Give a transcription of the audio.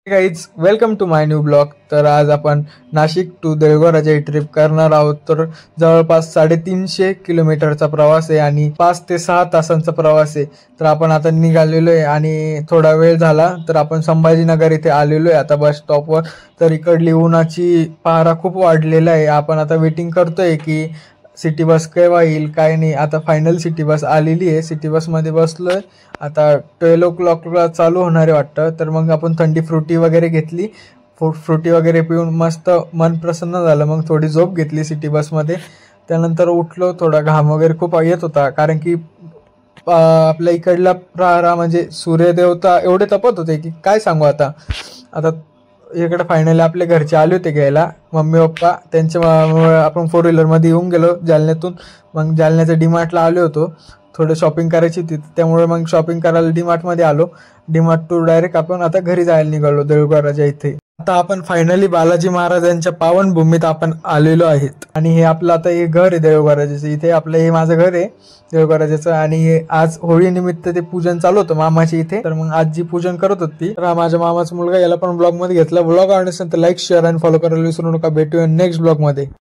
Guys welcome to my new blog. तर आज आपण नाशिक टू देऊळगाव ही ट्रिप करणार आहोत। तर जवळपास 350 किलोमीटरचा प्रवास आहे आणि 5 ते 6 तासांचा प्रवास आहे। तर आपण आता निघालेलो आहे आणि थोडा वेळ झाला तर आपण संभाजीनगर इथे आलेलो आहे आता बस स्टॉपवर। तर इकडली उन्हाची पारा खूप वाढलेला आहे। आपण आता वेटिंग करतोय की सिटी बस केव्हा येईल काय नाही। आता फायनल सिटी बस आलेली आहे, सिटी बसमध्ये बसलोय। आता 12 o'clockला चालू होणार आहे वाटतं। तर मग आपण थंडी फ्रुटी वगैरे घेतली, फ्रुटी वगैरे पिऊन मस्त मन प्रसन्न झालं। मग थोडी झोप घेतली सिटी बसमध्ये। त्यानंतर उठलो, थोडा घाम वगैरे खूप येत होता कारण की आपल्या इकडला प्रहारा म्हणजे सूर्यदेवता एवढे तपत होते की काय सांगू। आता इकडे फायनली आपले घरचे आले होते घ्यायला, मम्मी पप्पा त्यांच्यामुळे आपण 4 व्हीलरमध्ये येऊन गेलो जालन्यातून। मग जालन्याच्या डीमार्टला आलो होतो, थोडं शॉपिंग करायची होती त्यामुळे मग शॉपिंग करायला डीमार्टमध्ये आलो। डीमार्ट टू डायरेक्ट आपण आता घरी जायला निघालो देऊळगावच्या इथे। आता आपण फायनली बालाजी महाराजांच्या पावनभूमीत आपण आलेलो आहेत आणि हे आपलं आता हे घर आहे देऊळगावचं। इथे आपलं हे माझं घर आहे देऊळगावचं आणि आज होळी निमित्त ते पूजन चालू होतं मामाच्या इथे। तर मग आजी पूजन करत होती। तर हा माझ्या मामाचा मुलगा, याला पण ब्लॉग मध्ये घेतला। ब्लॉग आवडला असेल तर लाईक शेअर आणि फॉलो करायला विसरू नका। भेटूया नेक्स्ट ब्लॉग मध्ये।